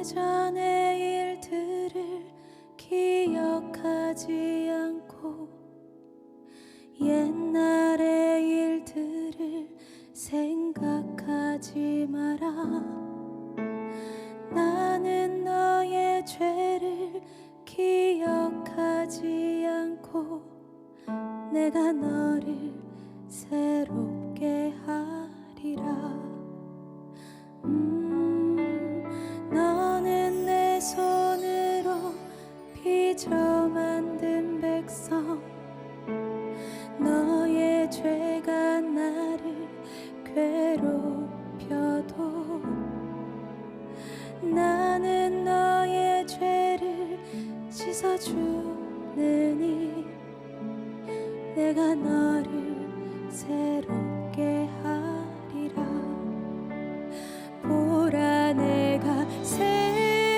예전의 일들을 기억하지 않고 옛날의 일들을 생각하지 마라. 나는 너의 죄를 기억하지 않고 내가 너를 새롭게 하리라. 너는 내 손으로 빚어 만든 백성, 너의 죄가 나를 괴롭혀도 나는 너의 죄를 씻어주느니 내가 너를 새롭게 하리라. 보라 내가 새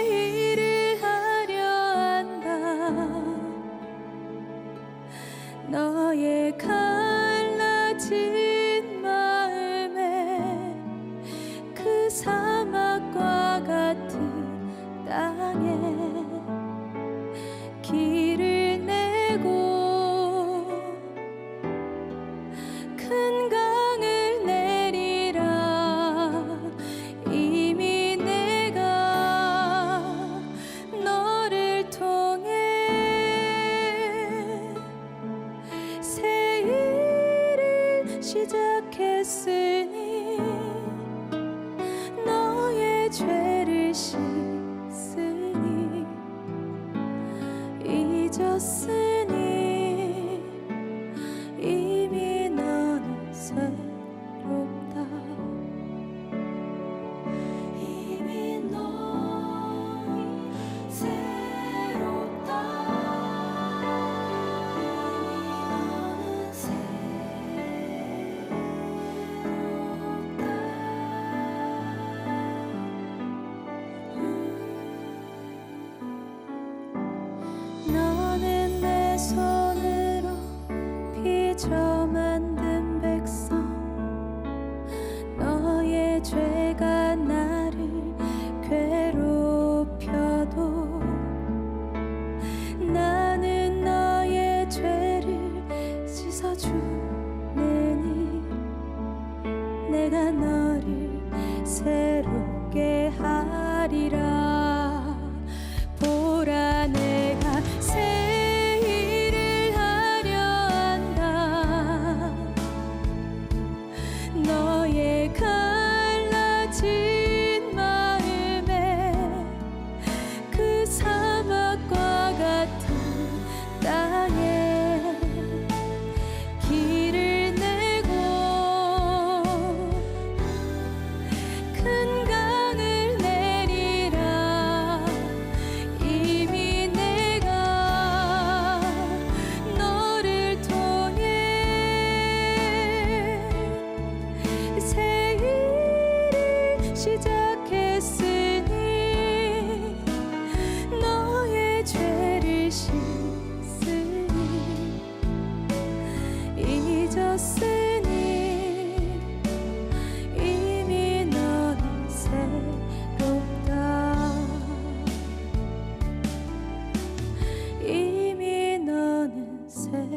일을 하려 한다. 너의 갈라진 마음에 그 사막과 같은 땅에 길을 내고 큰 강을 내리라. 이미 내가 너를 통해 새 일을 시작했으니 너의 죄를 씻으니 잊었으니 이미 너는 새롭다. 이미 너는 새롭다. 너는 내 손으로 빚어 만든 백성, 너의 죄가 나를 괴롭혀도 나는 너의 죄를 씻어주느니 내가 너를 새롭게 하리라. 보라 내가 새 일을 하려 한다. 너의 갈라진 마음에 그 사막과 같은 땅에 길을 내고 큰 강을 내리라. 이미 내가 너를 통해 새 일을 시작했으니 너의 죄를 씻으니 잊었으니 이미 너는 새롭다. 이미 너는 새롭다.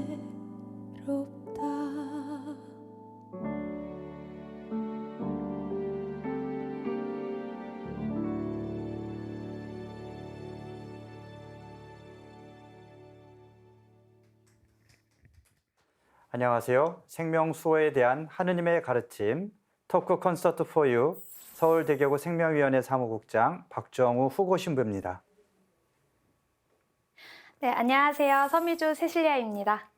안녕하세요. 생명수호에 대한 하느님의 가르침 토크 콘서트 포유 서울대교구 생명위원회 사무국장 박정우 후고 신부입니다. 네, 안녕하세요. 서미주 세실리아입니다.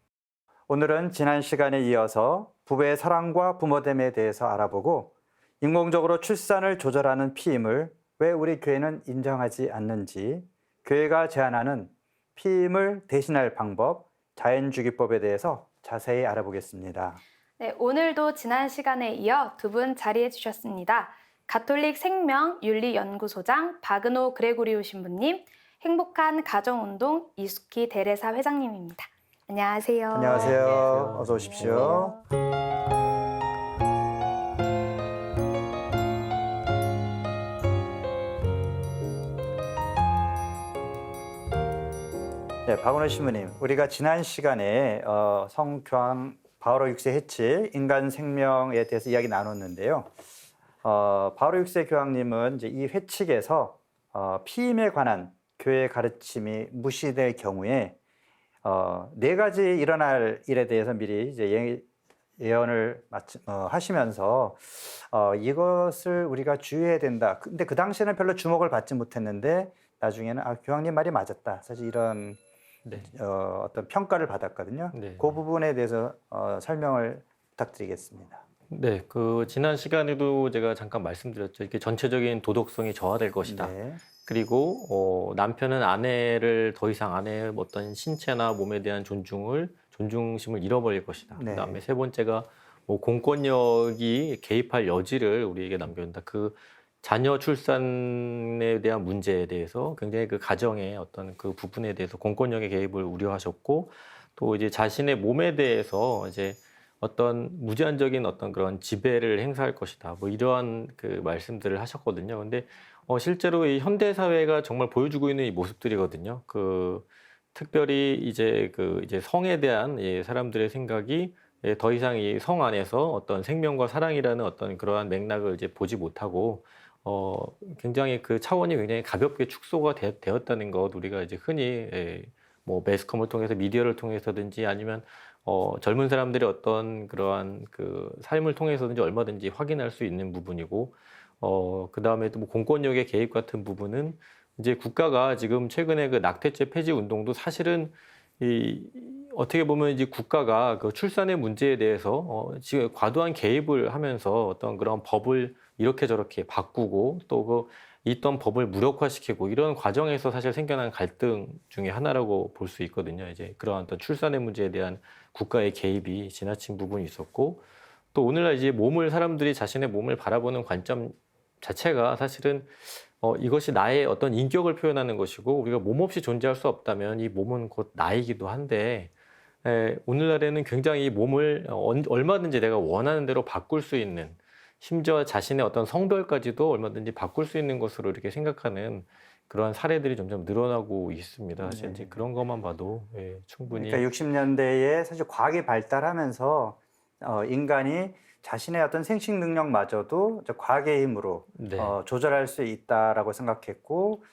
오늘은 지난 시간에 이어서 부부의 사랑과 부모됨에 대해서 알아보고 인공적으로 출산을 조절하는 피임을 왜 우리 교회는 인정하지 않는지, 교회가 제안하는 피임을 대신할 방법, 자연주기법에 대해서 자세히 알아보겠습니다. 네, 오늘도 지난 시간에 이어 두 분 자리해 주셨습니다. 가톨릭 생명윤리연구소장 바그노 그레고리오 신부님, 행복한 가정운동 이수키 데레사 회장님입니다. 안녕하세요. 안녕하세요. 어서 오십시오. 네, 박은호 신부님, 우리가 지난 시간에 성교황 바오로 6세 해치 인간 생명에 대해서 이야기 나눴는데요. 바오로 6세 교황님은 이제 이 회칙에서 피임에 관한 교회의 가르침이 무시될 경우에 네 가지 일어날 일에 대해서 미리 이제 예언을 하시면서 이것을 우리가 주의해야 된다. 근데 그 당시에는 별로 주목을 받지 못했는데 나중에는 교황님 말이 맞았다. 사실 이런 네. 어떤 평가를 받았거든요. 네. 그 부분에 대해서 설명을 부탁드리겠습니다. 네, 그 지난 시간에도 제가 잠깐 말씀드렸죠. 이게 전체적인 도덕성이 저하될 것이다. 네. 그리고 남편은 아내를 더 이상 아내의 어떤 신체나 몸에 대한 존중심을 잃어버릴 것이다. 네. 그다음에 세 번째가 뭐 공권력이 개입할 여지를 우리에게 남겨둔다. 그 자녀 출산에 대한 문제에 대해서 굉장히 그 가정의 어떤 그 부분에 대해서 공권력의 개입을 우려하셨고, 또 이제 자신의 몸에 대해서 이제 어떤 무제한적인 어떤 그런 지배를 행사할 것이다. 뭐 이러한 그 말씀들을 하셨거든요. 근데 실제로 이 현대 사회가 정말 보여주고 있는 이 모습들이거든요. 그 특별히 이제 성에 대한 사람들의 생각이 더 이상 이 성 안에서 어떤 생명과 사랑이라는 어떤 그러한 맥락을 이제 보지 못하고 굉장히 그 차원이 굉장히 가볍게 축소가 되었다는 것, 우리가 이제 흔히 뭐 매스컴을 통해서 미디어를 통해서든지 아니면 젊은 사람들의 어떤 그러한 그 삶을 통해서든지 얼마든지 확인할 수 있는 부분이고, 그 다음에 또 뭐 공권력의 개입 같은 부분은 이제 국가가 지금 최근에 그 낙태죄 폐지 운동도 사실은 어떻게 보면 이제 국가가 그 출산의 문제에 대해서 지금 과도한 개입을 하면서 어떤 그런 법을 이렇게 저렇게 바꾸고 또 그 있던 법을 무력화시키고 이런 과정에서 사실 생겨난 갈등 중에 하나라고 볼 수 있거든요. 이제 그러한 어떤 출산의 문제에 대한 국가의 개입이 지나친 부분이 있었고, 또 오늘날 이제 사람들이 자신의 몸을 바라보는 관점 자체가 사실은 이것이 나의 어떤 인격을 표현하는 것이고, 우리가 몸 없이 존재할 수 없다면 이 몸은 곧 나이기도 한데, 오늘날에는 굉장히 이 몸을 얼마든지 내가 원하는 대로 바꿀 수 있는, 심지어 자신의 어떤 성별까지도 얼마든지 바꿀 수 있는 것으로 이렇게 생각하는 그러한 사례들이 점점 늘어나고 있습니다. 사실 이제 그런 것만 봐도 충분히. 그러니까 60년대에 사실 과학이 발달하면서 인간이 자신의 어떤 생식 능력마저도 과학의 힘으로 네. 조절할 수 있다라고 생각했고,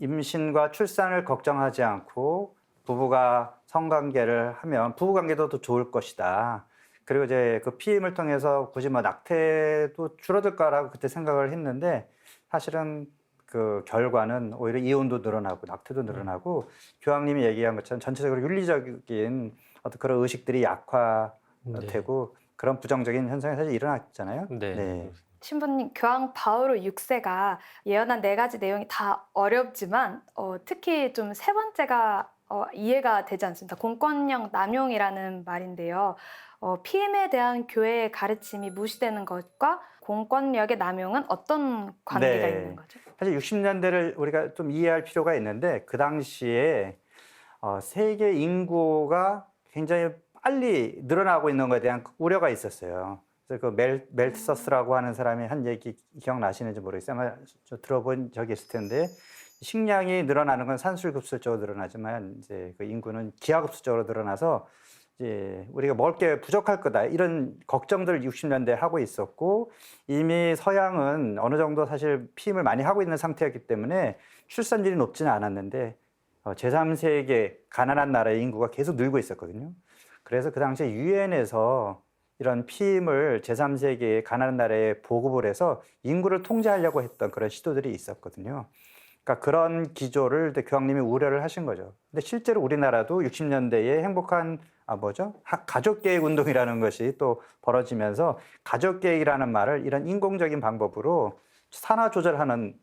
임신과 출산을 걱정하지 않고 부부가 성관계를 하면 부부관계도 더 좋을 것이다. 그리고 이제 그 피임을 통해서 굳이 뭐 낙태도 줄어들 거라고 그때 생각을 했는데, 사실은 그 결과는 오히려 이혼도 늘어나고 낙태도 늘어나고 교황님이 얘기한 것처럼 전체적으로 윤리적인 어떤 그런 의식들이 약화되고 그런 부정적인 현상이 사실 일어났잖아요. 네. 신부님, 교황 바오로 6세가 예언한 네 가지 내용이 다 어렵지만 특히 좀 세 번째가 이해가 되지 않습니다. 공권력 남용이라는 말인데요. 피임에 대한 교회의 가르침이 무시되는 것과 공권력의 남용은 어떤 관계가 네. 있는 거죠? 사실 60년대를 우리가 좀 이해할 필요가 있는데, 그 당시에 세계 인구가 굉장히 빨리 늘어나고 있는 것에 대한 우려가 있었어요. 그래서 그 멜트서스라고 하는 사람이 한 얘기 기억나시는지 모르겠어요. 아마 들어본 적이 있을 텐데, 식량이 늘어나는 건 산술급수적으로 늘어나지만 이제 그 인구는 기하급수적으로 늘어나서 이제 우리가 먹을 게 부족할 거다, 이런 걱정들을 60년대에 하고 있었고, 이미 서양은 어느 정도 사실 피임을 많이 하고 있는 상태였기 때문에 출산율이 높지는 않았는데 제3세계 가난한 나라의 인구가 계속 늘고 있었거든요. 그래서 그 당시에 유엔에서 이런 피임을 제3세계의 가난한 나라에 보급을 해서 인구를 통제하려고 했던 그런 시도들이 있었거든요. 그러니까 그런 기조를 교황님이 우려를 하신 거죠. 근데 실제로 우리나라도 60년대에 행복한 가족계획 운동이라는 것이 또 벌어지면서, 가족계획이라는 말을 이런 인공적인 방법으로 산화 조절하는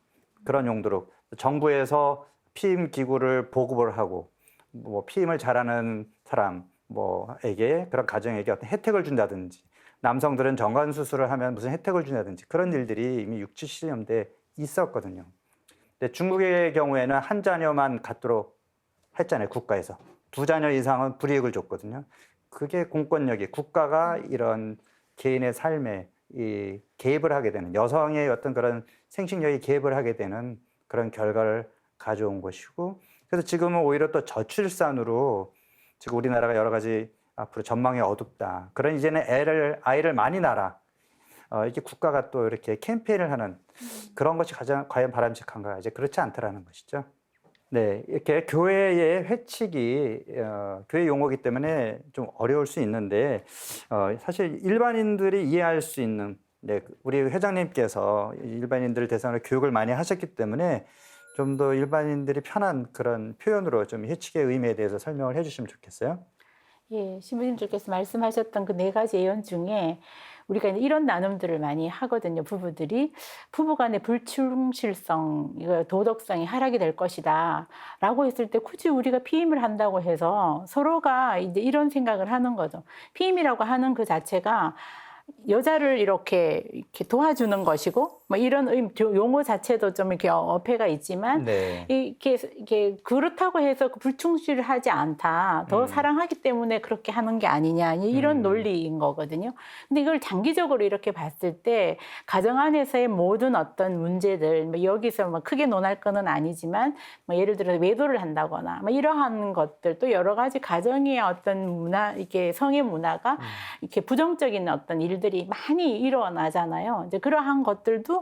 그런 용도로 정부에서 피임 기구를 보급을 하고, 뭐 피임을 잘하는 사람에게, 그런 가정에게 어떤 혜택을 준다든지, 남성들은 정관 수술을 하면 무슨 혜택을 준다든지, 그런 일들이 이미 60, 70년대에 있었거든요. 근데 중국의 경우에는 한 자녀만 갖도록 했잖아요, 국가에서. 두 자녀 이상은 불이익을 줬거든요. 그게 공권력이, 국가가 이런 개인의 삶에 개입을 하게 되는, 여성의 어떤 그런 생식력이 개입을 하게 되는 그런 결과를 가져온 것이고, 그래서 지금은 오히려 또 저출산으로 지금 우리나라가 여러 가지 앞으로 전망이 어둡다. 그런 이제는 아이를 많이 낳아라. 이렇게 국가가 또 이렇게 캠페인을 하는 그런 것이 과연 바람직한가? 이제 그렇지 않다라는 것이죠. 네, 이렇게 교회의 회칙이 교회 용어이기 때문에 좀 어려울 수 있는데 사실 일반인들이 이해할 수 있는 네, 우리 회장님께서 일반인들을 대상으로 교육을 많이 하셨기 때문에 좀 더 일반인들이 편한 그런 표현으로 좀 회칙의 의미에 대해서 설명을 해주시면 좋겠어요. 예, 신부님께서 말씀하셨던 그 4가지 예언 중에 우리가 이런 나눔들을 많이 하거든요. 부부들이 부부간의 불충실성, 이거 도덕성이 하락이 될 것이다 라고 했을 때 굳이 우리가 피임을 한다고 해서 서로가 이제 이런 생각을 하는 거죠. 피임이라고 하는 그 자체가 여자를 이렇게 도와주는 것이고, 뭐 이런 용어 자체도 좀 이렇게 어폐가 있지만, 네. 이게 그렇다고 해서 불충실하지 않다. 더 사랑하기 때문에 그렇게 하는 게 아니냐. 이런 논리인 거거든요. 근데 이걸 장기적으로 이렇게 봤을 때, 가정 안에서의 모든 어떤 문제들, 뭐 여기서 뭐 크게 논할 거는 아니지만, 뭐 예를 들어 외도를 한다거나, 뭐 이러한 것들, 또 여러 가지 가정의 어떤 문화, 이렇게 성의 문화가 이렇게 부정적인 어떤 일들이 많이 일어나잖아요. 이제 그러한 것들도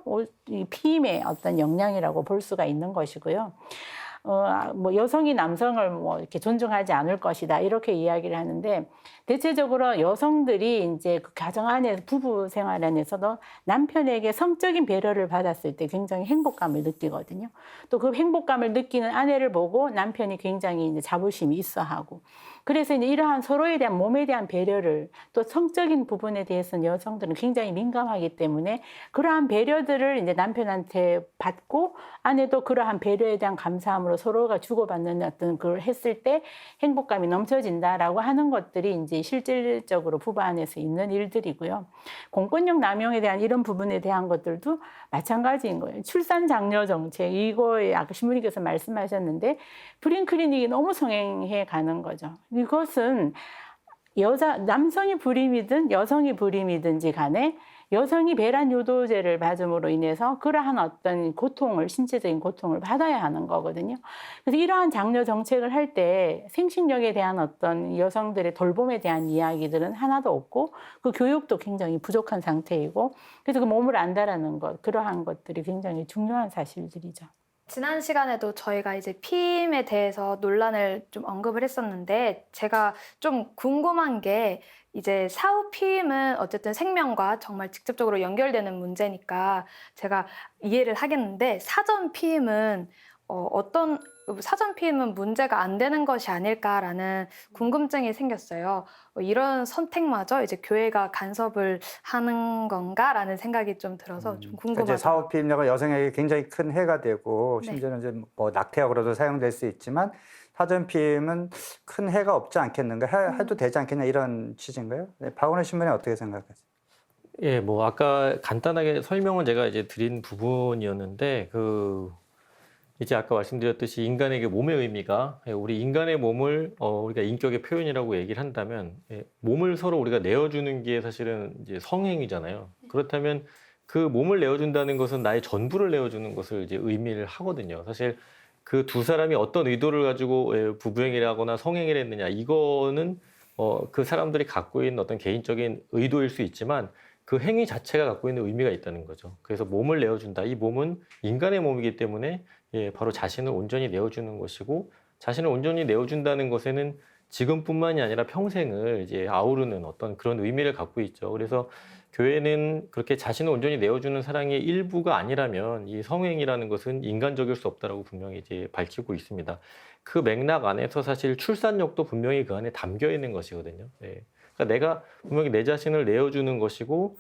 이 피임의 어떤 영향이라고 볼 수가 있는 것이고요. 뭐 여성이 남성을 뭐 이렇게 존중하지 않을 것이다 이렇게 이야기를 하는데 대체적으로 여성들이 이제 그 가정 안에 부부 생활 안에서도 남편에게 성적인 배려를 받았을 때 굉장히 행복감을 느끼거든요. 또 그 행복감을 느끼는 아내를 보고 남편이 굉장히 이제 자부심이 있어하고. 그래서 이제 이러한 서로에 대한 몸에 대한 배려를 또 성적인 부분에 대해서는 여성들은 굉장히 민감하기 때문에 그러한 배려들을 이제 남편한테 받고 아내도 그러한 배려에 대한 감사함으로 서로가 주고받는 어떤 그걸 했을 때 행복감이 넘쳐진다라고 하는 것들이 이제 실질적으로 부부 안에서 있는 일들이고요. 공권력 남용에 대한 이런 부분에 대한 것들도 마찬가지인 거예요. 출산 장려 정책 이거에 아까 신부님께서 말씀하셨는데 브린 클리닉이 너무 성행해 가는 거죠. 이것은 남성이 불임이든 여성이 불임이든지 간에 여성이 배란 유도제를 맞음으로 인해서 그러한 어떤 고통을, 신체적인 고통을 받아야 하는 거거든요. 그래서 이러한 장려 정책을 할 때 생식력에 대한 어떤 여성들의 돌봄에 대한 이야기들은 하나도 없고 그 교육도 굉장히 부족한 상태이고 그래서 그 몸을 안다라는 것, 그러한 것들이 굉장히 중요한 사실들이죠. 지난 시간에도 저희가 이제 피임에 대해서 논란을 좀 언급을 했었는데 제가 좀 궁금한 게 이제 사후 피임은 어쨌든 생명과 정말 직접적으로 연결되는 문제니까 제가 이해를 하겠는데 사전 피임은 사전 피임은 문제가 안 되는 것이 아닐까라는 궁금증이 생겼어요. 이런 선택마저 이제 교회가 간섭을 하는 건가라는 생각이 좀 들어서 좀 궁금하죠. 사후 피임약은 여성에게 굉장히 큰 해가 되고 네. 심지어는 이제 뭐 낙태약으로도 사용될 수 있지만 사전 피임은 큰 해가 없지 않겠는가 해도 되지 않겠냐 이런 취지인가요? 네, 박원호 신부님 어떻게 생각하세요? 예, 뭐 아까 간단하게 설명을 제가 이제 드린 부분이었는데 이제 아까 말씀드렸듯이 인간에게 몸의 의미가 우리 인간의 몸을 우리가 인격의 표현이라고 얘기를 한다면 몸을 서로 우리가 내어주는 게 사실은 이제 성행위잖아요. 그렇다면 그 몸을 내어준다는 것은 나의 전부를 내어주는 것을 이제 의미를 하거든요. 사실 그 두 사람이 어떤 의도를 가지고 부부행위를 하거나 성행위를 했느냐 이거는 그 사람들이 갖고 있는 어떤 개인적인 의도일 수 있지만 그 행위 자체가 갖고 있는 의미가 있다는 거죠. 그래서 몸을 내어준다. 이 몸은 인간의 몸이기 때문에 바로 자신을 온전히 내어주는 것이고 자신을 온전히 내어준다는 것에는 지금뿐만이 아니라 평생을 이제 아우르는 어떤 그런 의미를 갖고 있죠. 그래서 교회는 그렇게 자신을 온전히 내어주는 사랑의 일부가 아니라면 이 성행이라는 것은 인간적일 수 없다라고 분명히 이제 밝히고 있습니다. 그 맥락 안에서 사실 출산력도 분명히 그 안에 담겨 있는 것이거든요. 그러니까 내가 분명히 내 자신을 내어주는 것이고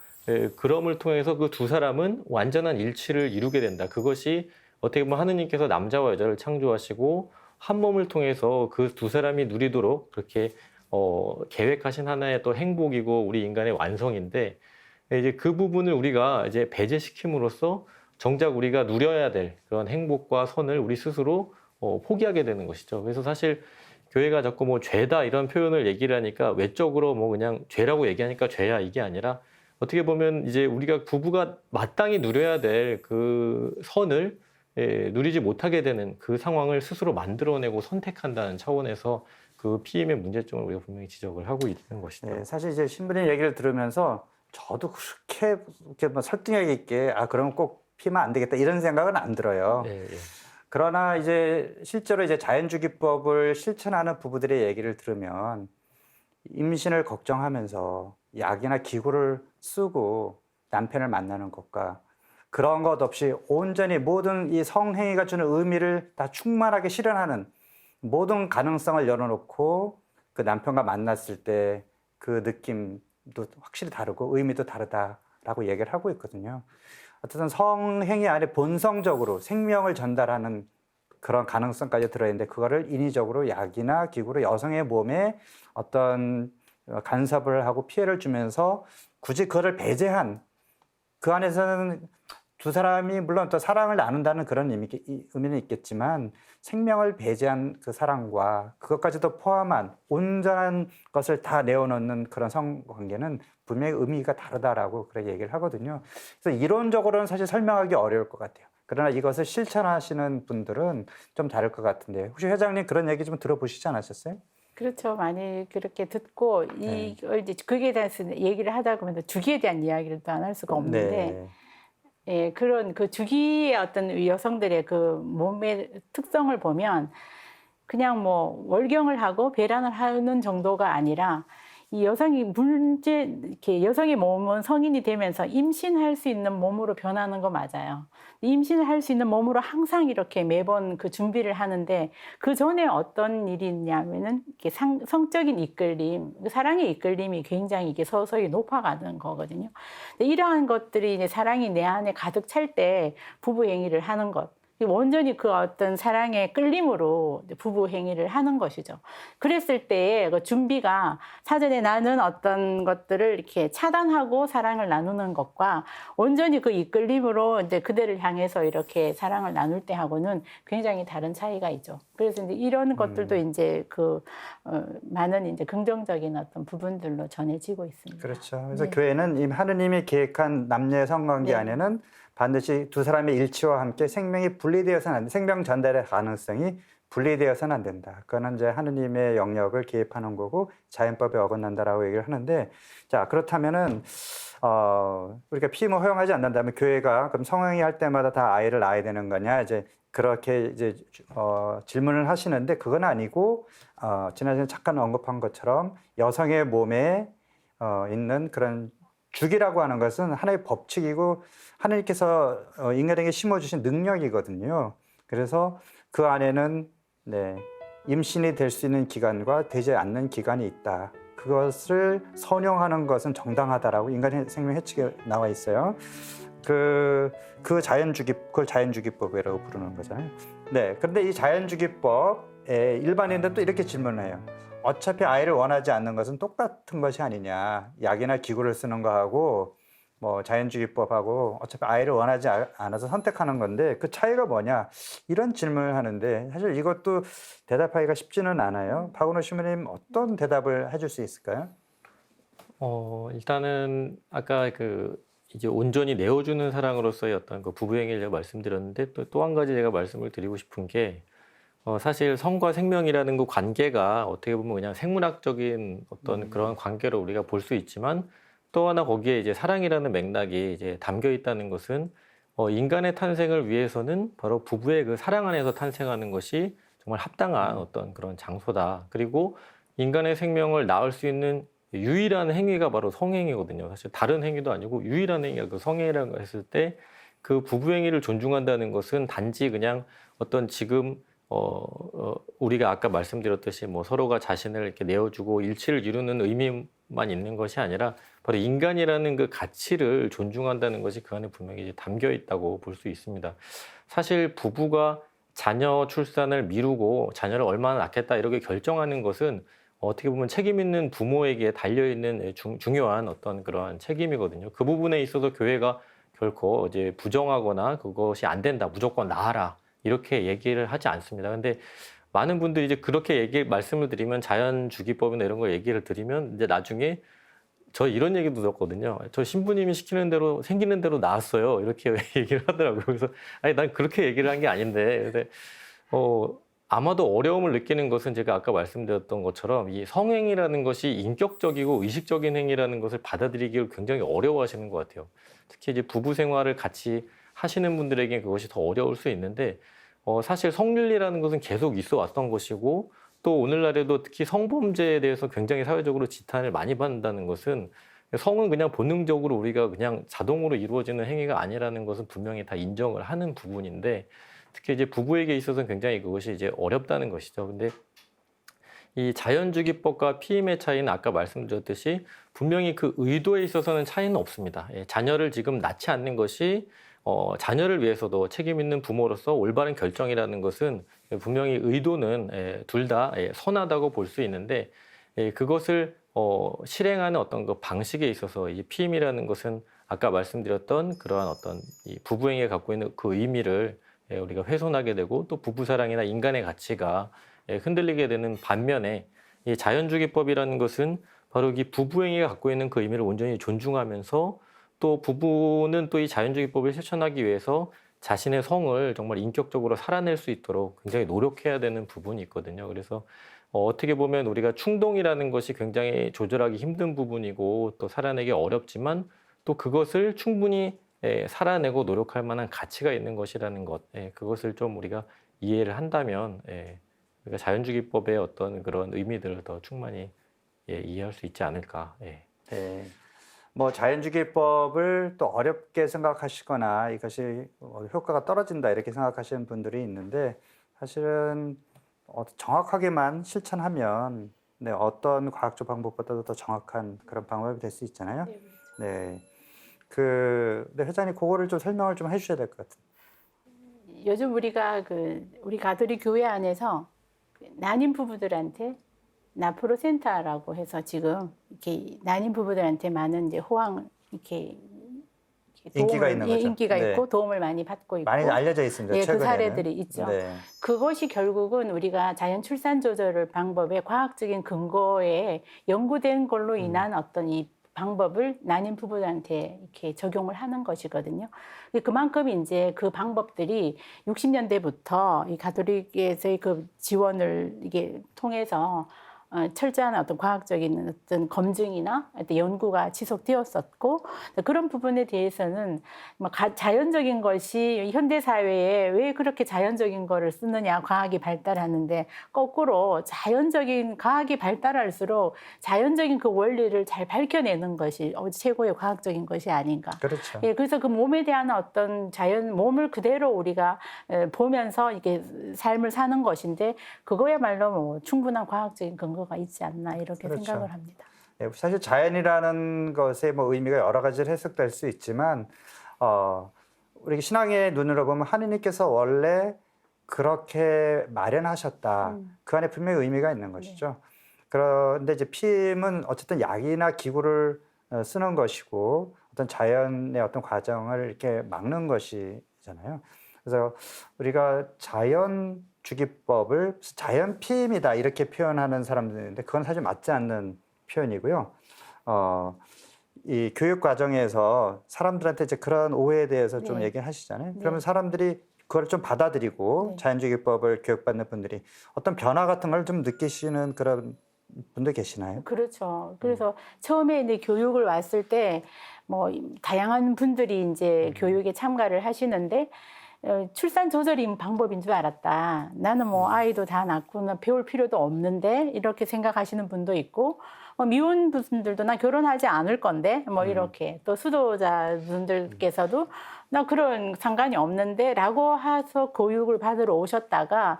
그럼을 통해서 그 두 사람은 완전한 일치를 이루게 된다. 그것이 어떻게 보면 하느님께서 남자와 여자를 창조하시고 한 몸을 통해서 그 두 사람이 누리도록 그렇게 계획하신 하나의 또 행복이고 우리 인간의 완성인데 이제 그 부분을 우리가 이제 배제시킴으로써 정작 우리가 누려야 될 그런 행복과 선을 우리 스스로 포기하게 되는 것이죠. 그래서 사실 교회가 자꾸 뭐 죄다 이런 표현을 얘기를 하니까 외적으로 뭐 그냥 죄라고 얘기하니까 죄야 이게 아니라 어떻게 보면 이제 우리가 부부가 마땅히 누려야 될 그 선을 누리지 못하게 되는 그 상황을 스스로 만들어내고 선택한다는 차원에서 그 피임의 문제점을 우리가 분명히 지적을 하고 있는 것이죠. 네, 사실 이제 신부님 얘기를 들으면서 저도 그렇게 이렇게 뭐 설득력 있게 그럼 꼭 피면 안 되겠다 이런 생각은 안 들어요. 네, 예. 그러나 이제 실제로 이제 자연주기법을 실천하는 부부들의 얘기를 들으면 임신을 걱정하면서 약이나 기구를 쓰고 남편을 만나는 것과 그런 것 없이 온전히 모든 이 성행위가 주는 의미를 다 충만하게 실현하는 모든 가능성을 열어놓고 그 남편과 만났을 때 그 느낌도 확실히 다르고 의미도 다르다라고 얘기를 하고 있거든요. 어쨌든 성행위 안에 본성적으로 생명을 전달하는 그런 가능성까지 들어있는데 그거를 인위적으로 약이나 기구로 여성의 몸에 어떤 간섭을 하고 피해를 주면서 굳이 그거를 배제한 그 안에서는 두 사람이 물론 또 사랑을 나눈다는 그런 의미는 있겠지만 생명을 배제한 그 사랑과 그것까지도 포함한 온전한 것을 다 내어놓는 그런 성관계는 분명히 의미가 다르다라고 그렇게 얘기를 하거든요. 그래서 이론적으로는 사실 설명하기 어려울 것 같아요. 그러나 이것을 실천하시는 분들은 좀 다를 것 같은데 혹시 회장님 그런 얘기 좀 들어보시지 않으셨어요? 그렇죠. 많이 그렇게 듣고 이걸 이제 거기에 대해서 얘기를 하다 보면 주기에 대한 이야기를 또 안 할 수가 없는데 네. 예, 그런 그 주기의 어떤 여성들의 그 몸의 특성을 보면 그냥 뭐 월경을 하고 배란을 하는 정도가 아니라 이 여성이 이렇게 여성의 몸은 성인이 되면서 임신할 수 있는 몸으로 변하는 거 맞아요. 임신을 할 수 있는 몸으로 항상 이렇게 매번 그 준비를 하는데 그 전에 어떤 일이 있냐면은 이렇게 성적인 이끌림, 사랑의 이끌림이 굉장히 이게 서서히 높아가는 거거든요. 이러한 것들이 이제 사랑이 내 안에 가득 찰 때 부부 행위를 하는 것. 온전히 그 어떤 사랑의 끌림으로 부부 행위를 하는 것이죠. 그랬을 때의 그 준비가 사전에 나는 어떤 것들을 이렇게 차단하고 사랑을 나누는 것과 온전히 그 이끌림으로 이제 그대를 향해서 이렇게 사랑을 나눌 때 하고는 굉장히 다른 차이가 있죠. 그래서 이제 이런 것들도 이제 많은 이제 긍정적인 어떤 부분들로 전해지고 있습니다. 그렇죠. 그래서 네. 교회는 이 하느님이 계획한 남녀의 성관계 네. 안에는 반드시 두 사람의 일치와 함께 생명이 분리되어서는 안 된다. 생명 전달의 가능성이 분리되어서는 안 된다. 그거는 이제 하느님의 영역을 개입하는 거고 자연법에 어긋난다라고 얘기를 하는데 자 그렇다면은 우리가 피임을 허용하지 않는다면 교회가 그럼 성행위 할 때마다 다 아이를 낳아야 되는 거냐 이제 그렇게 이제 질문을 하시는데 그건 아니고 지난주에 잠깐 언급한 것처럼 여성의 몸에 있는 그런 주기라고 하는 것은 하나의 법칙이고 하나님께서 인간에게 심어주신 능력이거든요. 그래서 그 안에는 임신이 될 수 있는 기간과 되지 않는 기간이 있다. 그것을 선용하는 것은 정당하다라고 인간의 생명 해칙에 나와 있어요. 그걸 자연주기법이라고 부르는 거잖아요. 네, 그런데 이 자연주기법에 일반인들은 또 이렇게 질문을 해요. 어차피 아이를 원하지 않는 것은 똑같은 것이 아니냐. 약이나 기구를 쓰는 거하고 뭐 자연주기법하고 어차피 아이를 원하지 않아서 선택하는 건데 그 차이가 뭐냐. 이런 질문을 하는데 사실 이것도 대답하기가 쉽지는 않아요. 박은호 신부님 어떤 대답을 해줄 수 있을까요? 일단은 아까 이제 온전히 내어주는 사랑으로서의 어떤 그 부부 행위를 말씀드렸는데 또 한 가지 제가 말씀을 드리고 싶은 게 사실 성과 생명이라는 그 관계가 어떻게 보면 그냥 생물학적인 어떤 그런 관계로 우리가 볼 수 있지만 또 하나 거기에 이제 사랑이라는 맥락이 이제 담겨 있다는 것은 인간의 탄생을 위해서는 바로 부부의 그 사랑 안에서 탄생하는 것이 정말 합당한 어떤 그런 장소다. 그리고 인간의 생명을 낳을 수 있는 유일한 행위가 바로 성행위거든요. 사실 다른 행위도 아니고 유일한 행위가 그 성행위라고 했을 때 그 부부 행위를 존중한다는 것은 단지 그냥 어떤 지금 우리가 아까 말씀드렸듯이 뭐 서로가 자신을 이렇게 내어주고 일치를 이루는 의미만 있는 것이 아니라 바로 인간이라는 그 가치를 존중한다는 것이 그 안에 분명히 이제 담겨 있다고 볼 수 있습니다. 사실 부부가 자녀 출산을 미루고 자녀를 얼마나 낳겠다 이렇게 결정하는 것은 어떻게 보면 책임 있는 부모에게 달려있는 중요한 어떤 그러한 책임이거든요. 그 부분에 있어서 교회가 결코 이제 부정하거나 그것이 안 된다, 무조건 낳아라 이렇게 얘기를 하지 않습니다. 근데 많은 분들이 이제 그렇게 말씀을 드리면 자연주기법이나 이런 거 얘기를 드리면 이제 나중에 저 이런 얘기도 들었거든요. 저 신부님이 시키는 대로 생기는 대로 나왔어요. 이렇게 얘기를 하더라고요. 그래서 아니 난 그렇게 얘기를 한 게 아닌데. 근데 아마도 어려움을 느끼는 것은 제가 아까 말씀드렸던 것처럼 이 성행이라는 것이 인격적이고 의식적인 행위라는 것을 받아들이기를 굉장히 어려워하시는 것 같아요. 특히 이제 부부 생활을 같이 하시는 분들에게 그것이 더 어려울 수 있는데 사실 성윤리라는 것은 계속 있어 왔던 것이고 또 오늘날에도 특히 성범죄에 대해서 굉장히 사회적으로 지탄을 많이 받는다는 것은 성은 그냥 본능적으로 우리가 그냥 자동으로 이루어지는 행위가 아니라는 것은 분명히 다 인정을 하는 부분인데 특히 이제 부부에게 있어서는 굉장히 그것이 이제 어렵다는 것이죠. 근데 이 자연주기법과 피임의 차이는 아까 말씀드렸듯이 분명히 그 의도에 있어서는 차이는 없습니다. 자녀를 지금 낳지 않는 것이 자녀를 위해서도 책임 있는 부모로서 올바른 결정이라는 것은 분명히 의도는 둘 다 선하다고 볼 수 있는데 그것을 실행하는 어떤 그 방식에 있어서 이 피임이라는 것은 아까 말씀드렸던 그러한 어떤 이 부부행위가 갖고 있는 그 의미를 우리가 훼손하게 되고 또 부부사랑이나 인간의 가치가 흔들리게 되는 반면에 이 자연주기법이라는 것은 바로 이 부부행위가 갖고 있는 그 의미를 온전히 존중하면서 또 부부는 또 이 자연주기법을 실천하기 위해서 자신의 성을 정말 인격적으로 살아낼 수 있도록 굉장히 노력해야 되는 부분이 있거든요. 그래서 어떻게 보면 우리가 충동이라는 것이 굉장히 조절하기 힘든 부분이고 또 살아내기 어렵지만 또 그것을 충분히 살아내고 노력할 만한 가치가 있는 것이라는 것, 그것을 좀 우리가 이해를 한다면 우리가 자연주기법의 어떤 그런 의미들을 더 충분히 이해할 수 있지 않을까. 네. 뭐 자연주기법을 또 어렵게 생각하시거나 이것이 효과가 떨어진다 이렇게 생각하시는 분들이 있는데 사실은 정확하게만 실천하면 어떤 과학적 방법보다도 더 정확한 그런 방법이 될 수 있잖아요. 네. 네, 회장님 그거를 좀 설명을 좀 해주셔야 될 것 같아요. 요즘 우리가 우리 가톨릭 교회 안에서 난임 부부들한테 나프로 센터라고 해서 지금 이렇게 난임 부부들한테 많은 이제 호황 이렇게 인기가 있는 거죠. 인기가 네. 있고 도움을 많이 받고 있고 많이 알려져 있습니다. 최근에는. 그 사례들이 있죠. 네. 그것이 결국은 우리가 자연 출산 조절 방법의 과학적인 근거에 연구된 걸로 인한 어떤 이 방법을 난임 부부들한테 이렇게 적용을 하는 것이거든요. 그만큼 이제 그 방법들이 60년대부터 이 가톨릭에서의 그 지원을 이게 통해서 철저한 어떤 과학적인 어떤 검증이나 어떤 연구가 지속되었었고 그런 부분에 대해서는 자연적인 것이 현대 사회에 왜 그렇게 자연적인 거를 쓰느냐 과학이 발달하는데 거꾸로 자연적인 과학이 발달할수록 자연적인 그 원리를 잘 밝혀내는 것이 최고의 과학적인 것이 아닌가. 그렇죠. 그래서 그 몸에 대한 어떤 몸을 그대로 우리가 보면서 이게 삶을 사는 것인데 그거야말로 뭐 충분한 과학적인 근거가 있지 않나 이렇게 그렇죠. 생각을 합니다. 사실 자연이라는 것의 뭐 의미가 여러 가지로 해석될 수 있지만 우리 신앙의 눈으로 보면 하느님께서 원래 그렇게 마련하셨다. 그 안에 분명히 의미가 있는 것이죠. 그런데 이제 피임은 어쨌든 약이나 기구를 쓰는 것이고 어떤 자연의 어떤 과정을 이렇게 막는 것이잖아요. 그래서 우리가 자연주기법을 자연 피임이다 이렇게 표현하는 사람들이 있는데 그건 사실 맞지 않는 표현이고요. 이 교육 과정에서 사람들한테 이제 그런 오해에 대해서 좀 얘기하시잖아요. 그러면 사람들이 그걸 좀 받아들이고 자연주기법을 교육받는 분들이 어떤 변화 같은 걸 좀 느끼시는 그런 분들 계시나요? 그렇죠. 그래서 처음에 이제 교육을 왔을 때 뭐 다양한 분들이 이제 교육에 참가를 하시는데 출산 조절이 방법인 줄 알았다. 나는 뭐 아이도 다 낳고 배울 필요도 없는데 이렇게 생각하시는 분도 있고 미혼 분들도 나 결혼하지 않을 건데 뭐 이렇게 또 수도자 분들께서도 나 그런 상관이 없는데 라고 해서 교육을 받으러 오셨다가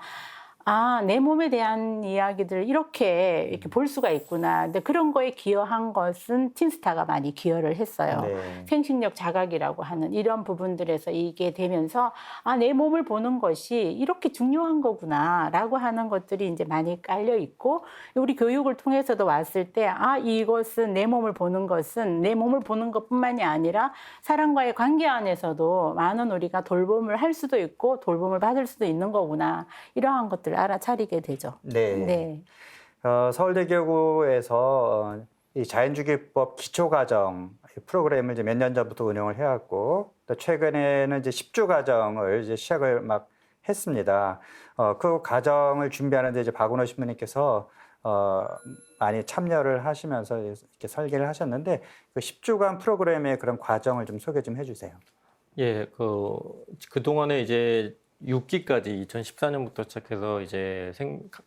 내 몸에 대한 이야기들 이렇게 볼 수가 있구나. 근데 그런 거에 기여한 것은 틴스타가 많이 기여를 했어요. 네. 생식력 자각이라고 하는 이런 부분들에서 이게 되면서 내 몸을 보는 것이 이렇게 중요한 거구나라고 하는 것들이 이제 많이 깔려 있고 우리 교육을 통해서도 왔을 때 이것은 내 몸을 보는 것은 내 몸을 보는 것뿐만이 아니라 사람과의 관계 안에서도 많은 우리가 돌봄을 할 수도 있고 돌봄을 받을 수도 있는 거구나. 이러한 것들 알아차리게 되죠. 네. 서울대교구에서 이 자연주기법 기초과정 프로그램을 이제 몇 년 전부터 운영을 해왔고, 또 최근에는 이제 10주 과정을 이제 시작을 막 했습니다. 그 과정을 준비하는데 이제 박은호 신부님께서 많이 참여를 하시면서 이렇게 설계를 하셨는데, 그 10주간 프로그램의 그런 과정을 좀 소개 좀 해주세요. 예, 그동안에 이제 6기까지 2014년부터 시작해서 이제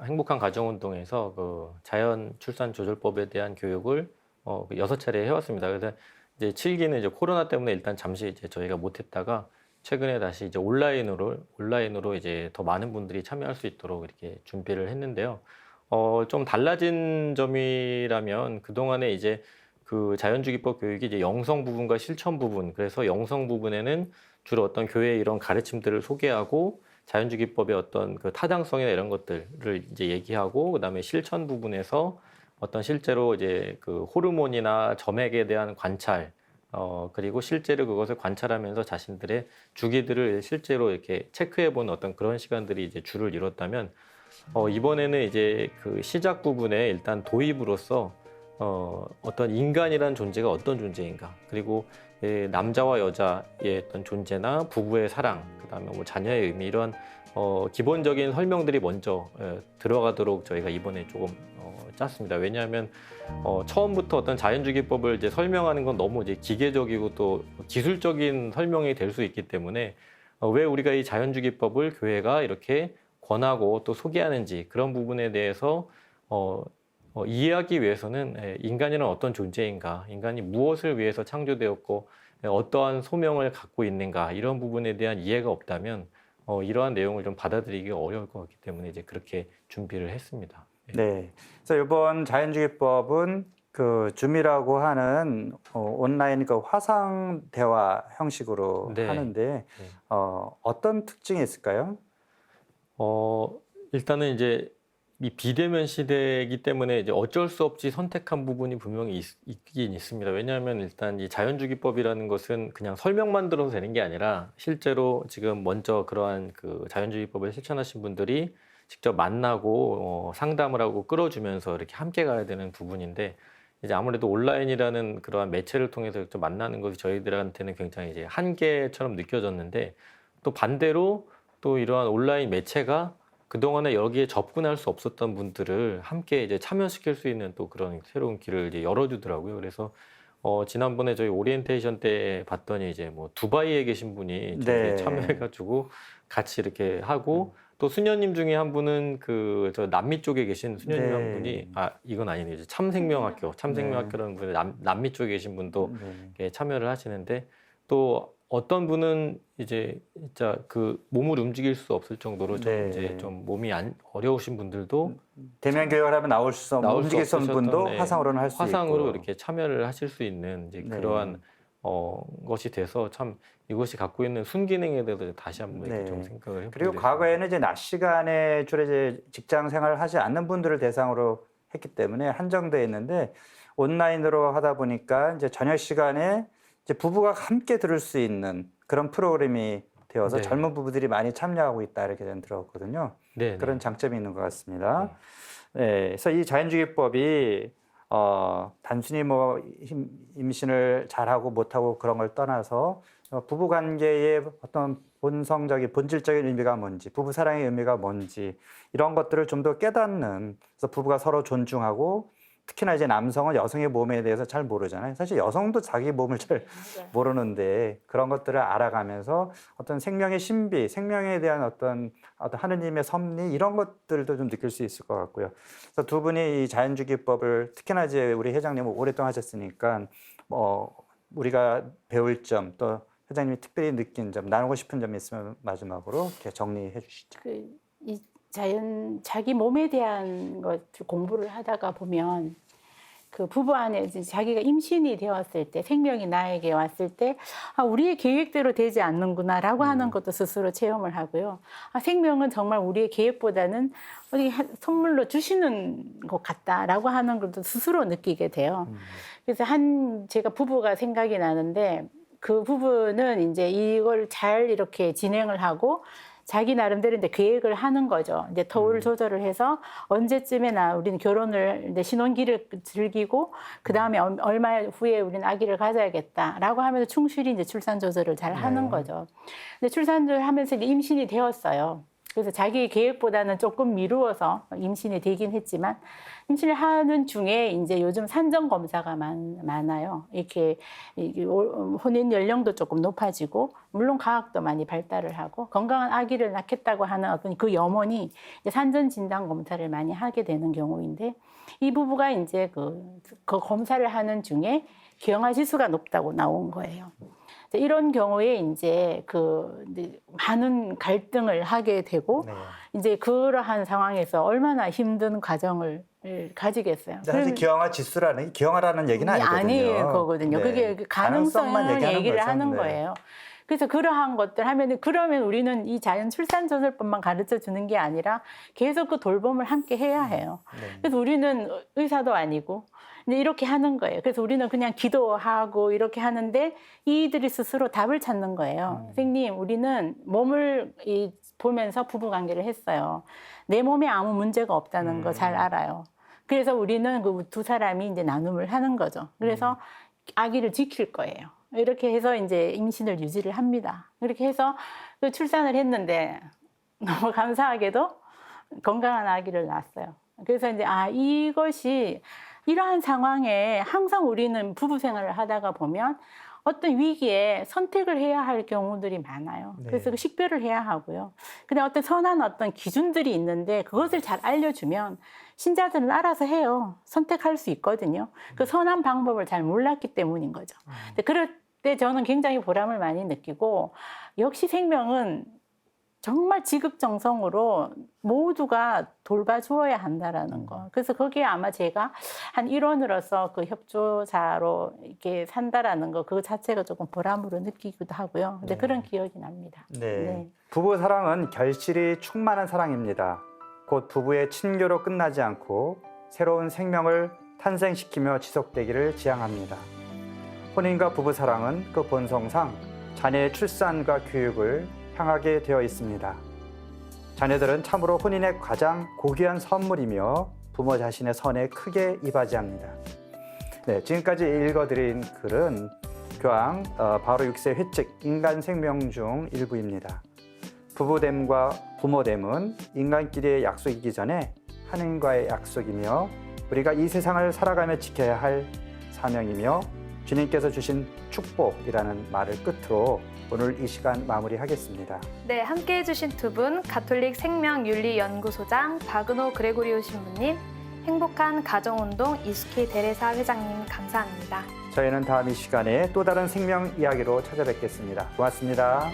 행복한 가정운동에서 그 자연 출산 조절법에 대한 교육을 6차례 해왔습니다. 그래서 이제 7기는 이제 코로나 때문에 일단 잠시 이제 저희가 못했다가 최근에 다시 이제 온라인으로 이제 더 많은 분들이 참여할 수 있도록 이렇게 준비를 했는데요. 좀 달라진 점이라면 그동안에 이제 그 자연주기법 교육이 이제 영성 부분과 실천 부분, 그래서 영성 부분에는 주로 어떤 교회의 이런 가르침들을 소개하고 자연주기법의 어떤 그 타당성이나 이런 것들을 이제 얘기하고, 그다음에 실천 부분에서 어떤 실제로 이제 그 호르몬이나 점액에 대한 관찰, 그리고 실제로 그것을 관찰하면서 자신들의 주기들을 실제로 이렇게 체크해보는 어떤 그런 시간들이 이제 주를 이뤘다면, 이번에는 이제 그 시작 부분에 일단 도입으로서 어떤 인간이라는 존재가 어떤 존재인가, 그리고 남자와 여자의 어떤 존재나 부부의 사랑, 그다음에 뭐 자녀의 의미, 이런 기본적인 설명들이 먼저 들어가도록 저희가 이번에 조금 짰습니다. 왜냐하면 처음부터 어떤 자연주기법을 이제 설명하는 건 너무 이제 기계적이고 또 기술적인 설명이 될 수 있기 때문에 왜 우리가 이 자연주기법을 교회가 이렇게 권하고 또 소개하는지, 그런 부분에 대해서 이해하기 위해서는 인간이란 어떤 존재인가, 인간이 무엇을 위해서 창조되었고 어떠한 소명을 갖고 있는가, 이런 부분에 대한 이해가 없다면 이러한 내용을 좀 받아들이기가 어려울 것 같기 때문에 이제 그렇게 준비를 했습니다. 네. 그래서 이번 자연주기법은 그 줌이라고 하는 온라인 그 화상 대화 형식으로 네. 하는데 어떤 특징이 있을까요? 일단은 이제 이 비대면 시대이기 때문에 이제 어쩔 수 없이 선택한 부분이 분명히 있긴 있습니다. 왜냐하면 일단 이 자연주기법이라는 것은 그냥 설명만 들어서 되는 게 아니라 실제로 지금 먼저 그러한 그 자연주기법을 실천하신 분들이 직접 만나고 상담을 하고 끌어주면서 이렇게 함께 가야 되는 부분인데, 이제 아무래도 온라인이라는 그러한 매체를 통해서 직접 만나는 것이 저희들한테는 굉장히 이제 한계처럼 느껴졌는데, 또 반대로 또 이러한 온라인 매체가 그동안에 여기에 접근할 수 없었던 분들을 함께 이제 참여시킬 수 있는 또 그런 새로운 길을 이제 열어주더라고요. 그래서 지난번에 저희 오리엔테이션 때 봤더니 이제 뭐 두바이에 계신 분이 네. 참여해가지고 같이 이렇게 하고, 또 수녀님 중에 한 분은 그 저 남미 쪽에 계신 수녀님 네. 한 분이, 이건 아니네요. 이제 참생명학교라는 분이 남미 쪽에 계신 분도 네. 참여를 하시는데, 또 어떤 분은 이제 진짜 그 몸을 움직일 수 없을 정도로 좀 네. 이제 좀 몸이 어려우신 분들도 대면 교육을 하면 나올 수 움직일 수 없는 분도 없으셨던, 네, 화상으로는 할 수 있고. 화상으로 이렇게 참여를 하실 수 있는 이제 네. 그러한 것이 돼서 참 이것이 갖고 있는 순기능에 대해서 다시 한번 이렇게 네. 좀 생각을 해보게 그리고 됐습니다. 과거에는 이제 낮 시간에 주로 이제 직장 생활을 하지 않는 분들을 대상으로 했기 때문에 한정되어 있는데, 온라인으로 하다 보니까 이제 저녁 시간에 이제 부부가 함께 들을 수 있는 그런 프로그램이 되어서 네. 젊은 부부들이 많이 참여하고 있다, 이렇게 저는 들었거든요. 네, 그런 장점이 있는 것 같습니다. 네, 그래서 이 자연주기법이 단순히 뭐 임신을 잘하고 못하고 그런 걸 떠나서 부부 관계의 어떤 본질적인 의미가 뭔지, 부부 사랑의 의미가 뭔지, 이런 것들을 좀 더 깨닫는, 그래서 부부가 서로 존중하고, 특히나 이제 남성은 여성의 몸에 대해서 잘 모르잖아요. 사실 여성도 자기 몸을 잘 모르는데 그런 것들을 알아가면서 어떤 생명의 신비, 생명에 대한 어떤 하느님의 섭리, 이런 것들도 좀 느낄 수 있을 것 같고요. 그래서 두 분이 이 자연주기법을, 특히나 이제 우리 회장님은 오랫동안 하셨으니까 우리가 배울 점, 또 회장님이 특별히 느낀 점, 나누고 싶은 점이 있으면 마지막으로 이렇게 정리해 주시죠. 이 자기 몸에 대한 것을 공부를 하다가 보면 그 부부 안에 이제 자기가 임신이 되었을 때, 생명이 나에게 왔을 때, 우리의 계획대로 되지 않는구나라고 하는 것도 스스로 체험을 하고요. 생명은 정말 우리의 계획보다는 어디 선물로 주시는 것 같다라고 하는 것도 스스로 느끼게 돼요. 그래서 제가 부부가 생각이 나는데, 그 부부는 이제 이걸 잘 이렇게 진행을 하고 자기 나름대로 이제 계획을 하는 거죠. 이제 터울 조절을 해서 언제쯤에나 우리는 결혼을 이제 신혼기를 즐기고 그 다음에 얼마 후에 우리는 아기를 가져야겠다라고 하면서 충실히 이제 출산 조절을 잘 하는 네. 거죠. 근데 출산을 하면서 이제 임신이 되었어요. 그래서 자기 계획보다는 조금 미루어서 임신이 되긴 했지만 임신을 하는 중에 이제 요즘 산정 검사가 많아요. 이게 혼인 연령도 조금 높아지고 물론 과학도 많이 발달을 하고 건강한 아기를 낳겠다고 하는 어떤 그 염원이 이제 산전 진단 검사를 많이 하게 되는 경우인데 이 부부가 이제 그 검사를 하는 중에 기형아 지수가 높다고 나온 거예요. 이런 경우에 이제 이제 많은 갈등을 하게 되고 네. 이제 그러한 상황에서 얼마나 힘든 과정을 가지겠어요. 사실 기형아라는 얘기는 아니거든요. 아니에요, 거거든요. 네. 그게 가능성만 가능성을 얘기를 거죠. 하는 네. 거예요. 그래서 그러한 것들 하면은 그러면 우리는 이 자연 출산 조절법만 가르쳐 주는 게 아니라 계속 그 돌봄을 함께 해야 해요. 네. 그래서 우리는 의사도 아니고 근데 이렇게 하는 거예요. 그래서 우리는 그냥 기도하고 이렇게 하는데 이들이 스스로 답을 찾는 거예요. 선생님, 우리는 몸을 보면서 부부관계를 했어요. 내 몸에 아무 문제가 없다는 거 잘 알아요. 그래서 우리는 그 두 사람이 이제 나눔을 하는 거죠. 그래서 아기를 지킬 거예요. 이렇게 해서 이제 임신을 유지를 합니다. 이렇게 해서 그 출산을 했는데 너무 감사하게도 건강한 아기를 낳았어요. 그래서 이제 이것이 이러한 상황에 항상 우리는 부부 생활을 하다가 보면 어떤 위기에 선택을 해야 할 경우들이 많아요. 네. 그래서 그 식별을 해야 하고요. 근데 어떤 선한 어떤 기준들이 있는데 그것을 잘 알려주면 신자들은 알아서 해요. 선택할 수 있거든요. 그 선한 방법을 잘 몰랐기 때문인 거죠. 근데 그럴 때 저는 굉장히 보람을 많이 느끼고 역시 생명은 정말 지극정성으로 모두가 돌봐주어야 한다라는 거. 그래서 거기에 아마 제가 한 일원으로서 그 협조자로 이렇게 산다라는 거, 그거 자체가 조금 보람으로 느끼기도 하고요. 근데 네. 그런 기억이 납니다. 네. 부부 사랑은 결실이 충만한 사랑입니다. 곧 부부의 친교로 끝나지 않고 새로운 생명을 탄생시키며 지속되기를 지향합니다. 혼인과 부부 사랑은 그 본성상 자녀의 출산과 교육을 향하게 되어 있습니다. 자녀들은 참으로 혼인의 가장 고귀한 선물이며 부모 자신의 선에 크게 이바지합니다. 네, 지금까지 읽어드린 글은 교황 바로 6세 회칙 인간 생명 중 일부입니다. 부부됨과 부모됨은 인간끼리의 약속이기 전에 하느님과의 약속이며 우리가 이 세상을 살아가며 지켜야 할 사명이며 주님께서 주신 축복이라는 말을 끝으로 오늘 이 시간 마무리하겠습니다. 네, 함께해 주신 두 분 가톨릭 생명윤리연구소장 바그노 그레고리오 신부님, 행복한 가정운동 이수키 데레사 회장님 감사합니다. 저희는 다음 이 시간에 또 다른 생명 이야기로 찾아뵙겠습니다. 고맙습니다.